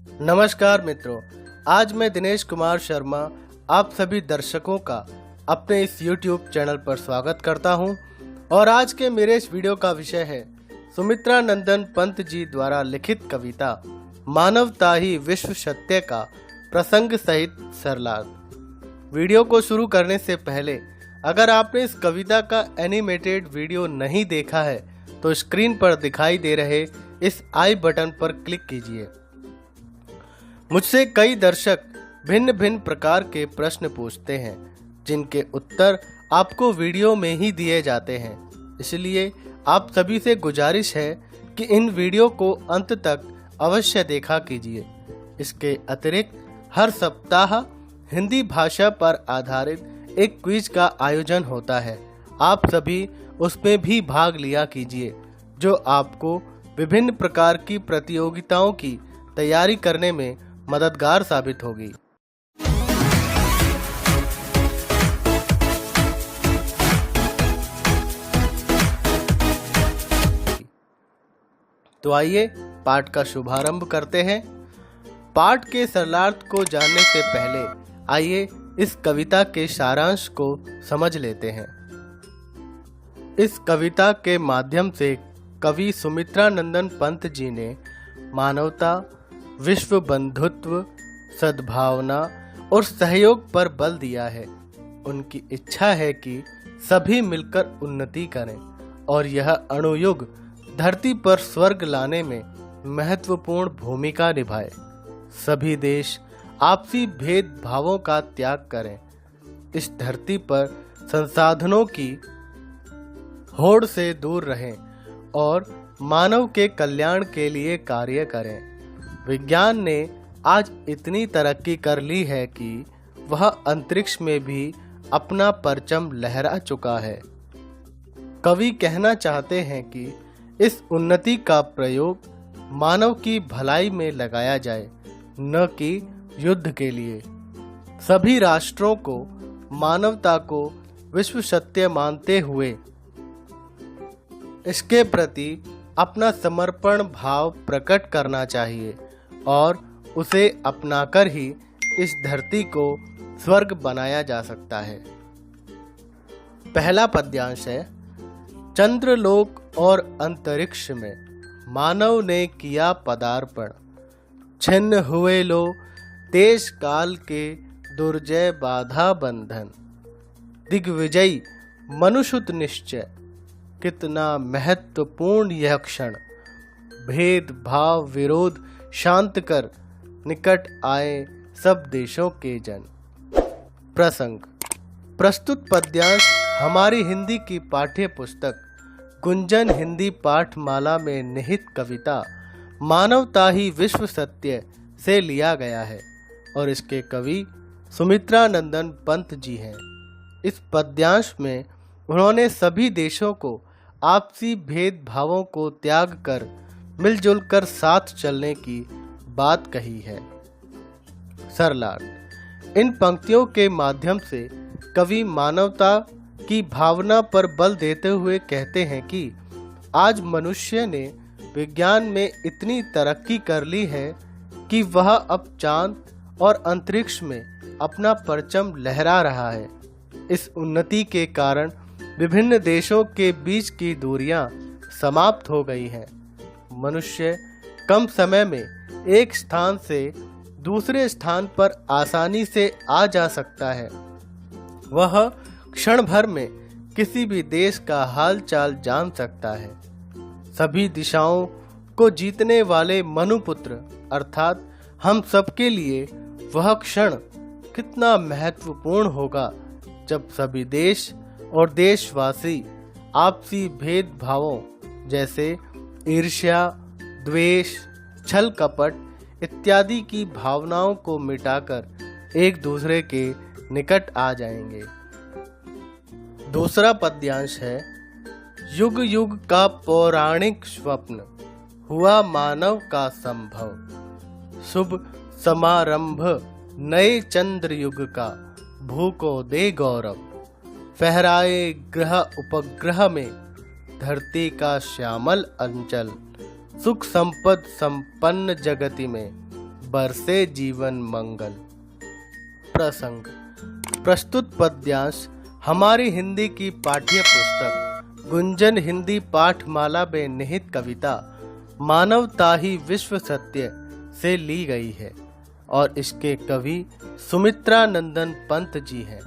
नमस्कार मित्रों, आज मैं दिनेश कुमार शर्मा आप सभी दर्शकों का अपने इस YouTube चैनल पर स्वागत करता हूं और आज के मेरे इस वीडियो का विषय है सुमित्रा नंदन पंत जी द्वारा लिखित कविता मानवता ही विश्व सत्य का प्रसंग सहित सरलार्थ। वीडियो को शुरू करने से पहले अगर आपने इस कविता का एनिमेटेड वीडियो नहीं देखा है तो स्क्रीन पर दिखाई दे रहे इस आई बटन पर क्लिक कीजिए। मुझसे कई दर्शक भिन्न भिन्न प्रकार के प्रश्न पूछते हैं जिनके उत्तर आपको वीडियो में ही दिए जाते हैं, इसलिए आप सभी से गुजारिश है कि इन वीडियो को अंत तक अवश्य देखा कीजिए। इसके अतिरिक्त हर सप्ताह हिंदी भाषा पर आधारित एक क्विज का आयोजन होता है, आप सभी उसमें भी भाग लिया कीजिए जो आपको विभिन्न प्रकार की प्रतियोगिताओं की तैयारी करने में मददगार साबित होगी। तो आइए पाठ का शुभारंभ करते हैं। पाठ के सरलार्थ को जानने से पहले आइए इस कविता के सारांश को समझ लेते हैं। इस कविता के माध्यम से कवि सुमित्रा नंदन पंत जी ने मानवता, विश्व बंधुत्व, सद्भावना और सहयोग पर बल दिया है। उनकी इच्छा है कि सभी मिलकर उन्नति करें और यह अणुयुग धरती पर स्वर्ग लाने में महत्वपूर्ण भूमिका निभाए। सभी देश आपसी भेदभावों का त्याग करें, इस धरती पर संसाधनों की होड़ से दूर रहें और मानव के कल्याण के लिए कार्य करें। विज्ञान ने आज इतनी तरक्की कर ली है कि वह अंतरिक्ष में भी अपना परचम लहरा चुका है। कवि कहना चाहते हैं कि इस उन्नति का प्रयोग मानव की भलाई में लगाया जाए, न कि युद्ध के लिए। सभी राष्ट्रों को मानवता को विश्व सत्य मानते हुए इसके प्रति अपना समर्पण भाव प्रकट करना चाहिए और उसे अपनाकर ही इस धरती को स्वर्ग बनाया जा सकता है। पहला पद्यांश है। चंद्रलोक और अंतरिक्ष में मानव ने किया पदार्पण, छिन्न हुए लो देश काल के दुर्जय बाधा बंधन। दिग्विजयी मनुष्युत निश्चय, कितना महत्वपूर्ण यह क्षण। भेद भाव विरोध शांत कर, निकट आए सब देशों के जन। प्रसंग। प्रस्तुत पद्यांश हमारी हिंदी की पाठ्य पुस्तक गुंजन हिंदी पाठमाला में निहित कविता मानवता ही विश्व सत्य से लिया गया है और इसके कवि सुमित्रा नंदन पंत जी हैं। इस पद्यांश में उन्होंने सभी देशों को आपसी भेदभावों को त्याग कर मिलजुल कर साथ चलने की बात कही है। सरलार्थ। इन पंक्तियों के माध्यम से कवि मानवता की भावना पर बल देते हुए कहते हैं कि आज मनुष्य ने विज्ञान में इतनी तरक्की कर ली है कि वह अब चांद और अंतरिक्ष में अपना परचम लहरा रहा है। इस उन्नति के कारण विभिन्न देशों के बीच की दूरियां समाप्त हो गई हैं। मनुष्य कम समय में एक स्थान से दूसरे स्थान पर आसानी से आ जा सकता है। वह क्षण भर में किसी भी देश का हाल चाल जान सकता है। सभी दिशाओं को जीतने वाले मनुपुत्र अर्थात हम सबके लिए वह क्षण कितना महत्वपूर्ण होगा जब सभी देश और देशवासी आपसी भेदभावों जैसे ईर्ष्या, द्वेष, छल कपट इत्यादि की भावनाओं को मिटाकर एक दूसरे के निकट आ जाएंगे। दूसरा पद्यांश है। युग युग का पौराणिक स्वप्न हुआ मानव का संभव। शुभ समारंभ नए चंद्र युग का भू को दे गौरव। फहराए ग्रह उपग्रह में धरती का श्यामल अंचल। सुख संपद संपन्न जगति में बरसे जीवन मंगल। प्रसंग। प्रस्तुत पद्यांश हमारी हिंदी की पाठ्य पुस्तक गुंजन हिंदी पाठमाला में निहित कविता मानवता ही विश्व सत्य से ली गई है और इसके कवि सुमित्रा नंदन पंत जी हैं।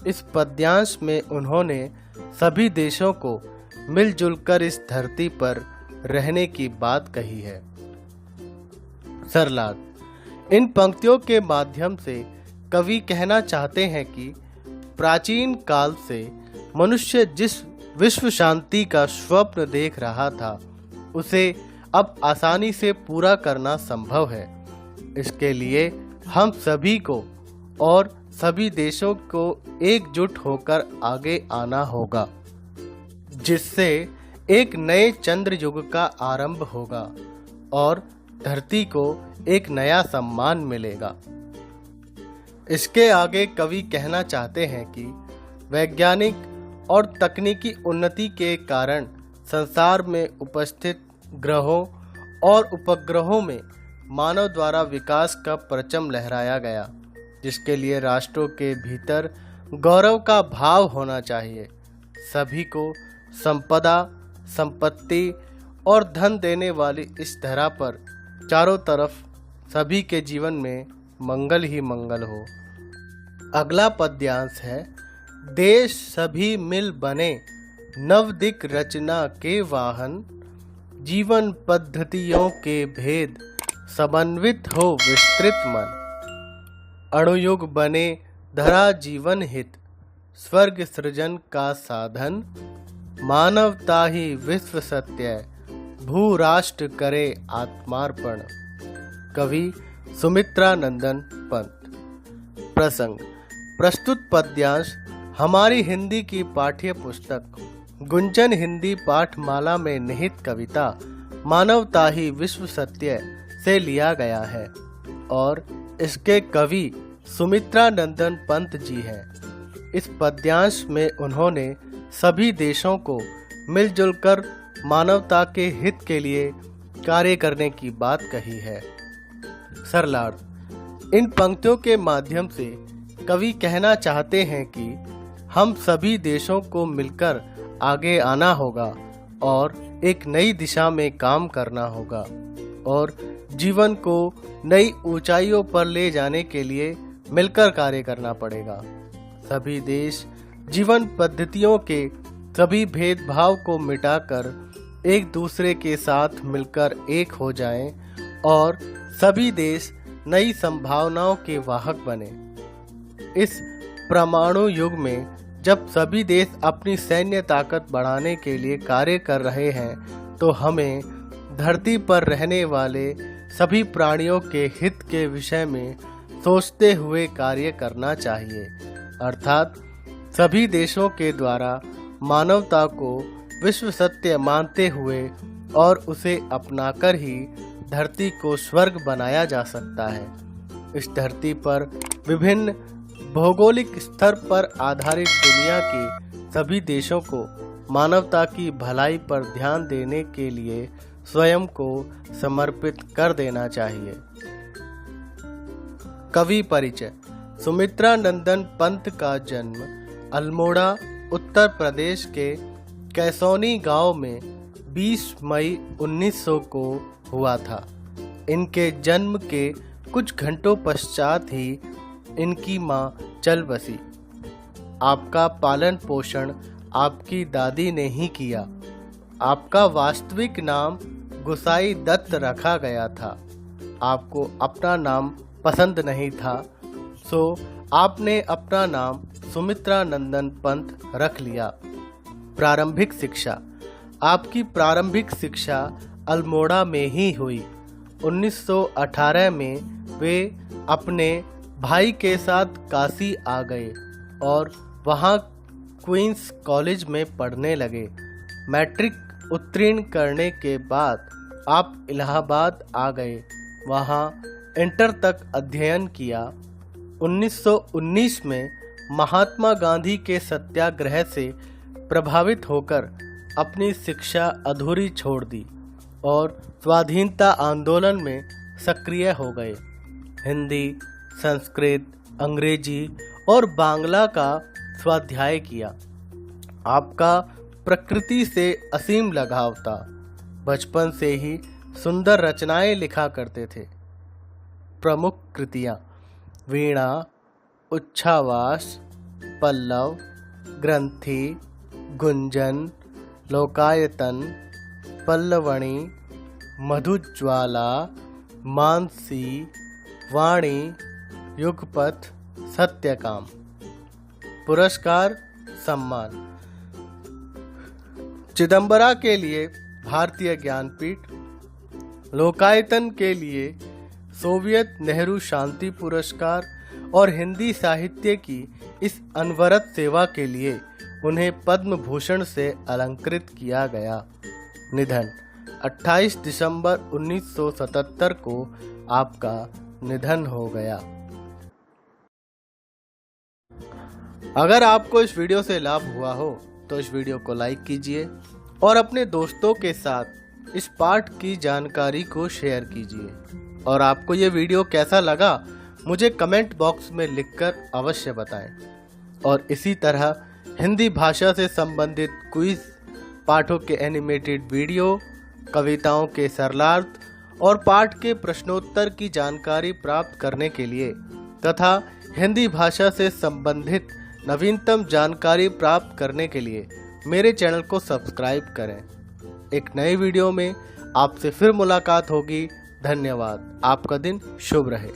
इस पद्यांश में उन्होंने सभी देशों को मिलजुल कर इस धरती पर रहने की बात कही है। सरलार्थ। इन पंक्तियों के माध्यम से कवि कहना चाहते हैं कि प्राचीन काल से मनुष्य जिस विश्व शांति का स्वप्न देख रहा था उसे अब आसानी से पूरा करना संभव है। इसके लिए हम सभी को और सभी देशों को एकजुट होकर आगे आना होगा, जिससे एक नए चंद्र युग का आरंभ होगा और धरती को एक नया सम्मान मिलेगा। इसके आगे कवि कहना चाहते हैं कि वैज्ञानिक और तकनीकी उन्नति के कारण संसार में उपस्थित ग्रहों और उपग्रहों में मानव द्वारा विकास का परचम लहराया गया, जिसके लिए राष्ट्रों के भीतर गौरव का भाव होना चाहिए। सभी को संपदा, संपत्ति और धन देने वाली इस धरा पर चारों तरफ सभी के जीवन में मंगल ही मंगल हो। अगला पद्यांश है। देश सभी मिल बने नवदिक रचना के वाहन, जीवन पद्धतियों के भेद समन्वित हो विस्तृत मन। अणुयुग बने धरा जीवन हित, स्वर्ग सृजन का साधन, मानवता ही विश्व सत्य, भू राष्ट्र करे आत्मार्पण। कवि सुमित्रा नंदन पंत। प्रसंग। प्रस्तुत पद्यांश हमारी हिंदी की पाठ्य पुस्तक गुंजन हिंदी पाठमाला में निहित कविता मानवता ही विश्व सत्य से लिया गया है और इसके कवि सुमित्रा नंदन पंत जी हैं। इस पद्यांश में उन्होंने सभी देशों को मिलजुल कर मानवता के हित के लिए कार्य करने की बात कही है। सरलार्थ। इन पंक्तियों के माध्यम से कवि कहना चाहते हैं कि हम सभी देशों को मिलकर आगे आना होगा और एक नई दिशा में काम करना होगा और जीवन को नई ऊंचाइयों पर ले जाने के लिए मिलकर कार्य करना पड़ेगा। सभी देश जीवन पद्धतियों के सभी भेदभाव को मिटाकर एक दूसरे के साथ मिलकर एक हो जाएं और सभी देश नई संभावनाओं के वाहक बने। इस परमाणु युग में जब सभी देश अपनी सैन्य ताकत बढ़ाने के लिए कार्य कर रहे हैं तो हमें धरती पर रहने वाले सभी प्राणियों के हित के विषय में सोचते हुए कार्य करना चाहिए, अर्थात सभी देशों के द्वारा मानवता को विश्व सत्य मानते हुए और उसे अपनाकर ही धरती को स्वर्ग बनाया जा सकता है। इस धरती पर विभिन्न भौगोलिक स्तर पर आधारित दुनिया के सभी देशों को मानवता की भलाई पर ध्यान देने के लिए स्वयं को समर्पित कर देना चाहिए। कवि परिचय। सुमित्रा नंदन पंत का जन्म अल्मोड़ा, उत्तर प्रदेश के कैसौनी गांव में 20 मई 1900 को हुआ था। इनके जन्म के कुछ घंटों पश्चात ही इनकी मां चल बसी। आपका पालन पोषण आपकी दादी ने ही किया। आपका वास्तविक नाम गुसाई दत्त रखा गया था। आपको अपना नाम पसंद नहीं था, सो आपने अपना नाम सुमित्रा नंदन पंत रख लिया। प्रारंभिक शिक्षा। आपकी प्रारंभिक शिक्षा अल्मोड़ा में ही हुई। 1918 में वे अपने भाई के साथ काशी आ गए और वहाँ क्वींस कॉलेज में पढ़ने लगे। मैट्रिक उत्तीर्ण करने के बाद आप इलाहाबाद आ गए, वहाँ इंटर तक अध्ययन किया। 1919 में महात्मा गांधी के सत्याग्रह से प्रभावित होकर अपनी शिक्षा अधूरी छोड़ दी और स्वाधीनता आंदोलन में सक्रिय हो गए। हिंदी, संस्कृत, अंग्रेजी और बांग्ला का स्वाध्याय किया। आपका प्रकृति से असीम लगाव था। बचपन से ही सुंदर रचनाएं लिखा करते थे। प्रमुख कृतियाँ: वीणा, उच्छ्वास, पल्लव, ग्रंथि, गुंजन, लोकायतन, पल्लवणी, मधुज्वाला, मानसी, वाणी, युगपथ, सत्यकाम। पुरस्कार, सम्मान: चिदंबरा के लिए भारतीय ज्ञानपीठ, लोकायतन के लिए सोवियत नेहरू शांति पुरस्कार और हिंदी साहित्य की इस अनवरत सेवा के लिए उन्हें पद्म भूषण से अलंकृत किया गया। निधन: 28 दिसंबर 1977 को आपका निधन हो गया। अगर आपको इस वीडियो से लाभ हुआ हो तो इस वीडियो को लाइक कीजिए और अपने दोस्तों के साथ इस पाठ की जानकारी को शेयर कीजिए। और आपको ये वीडियो कैसा लगा मुझे कमेंट बॉक्स में लिखकर अवश्य बताएं। और इसी तरह हिंदी भाषा से संबंधित क्विज, पाठों के एनिमेटेड वीडियो, कविताओं के सरलार्थ और पाठ के प्रश्नोत्तर की जानकारी प्राप्त करने के लिए तथा हिंदी भाषा से संबंधित नवीनतम जानकारी प्राप्त करने के लिए मेरे चैनल को सब्सक्राइब करें। एक नए वीडियो में आपसे फिर मुलाकात होगी। धन्यवाद। आपका दिन शुभ रहे।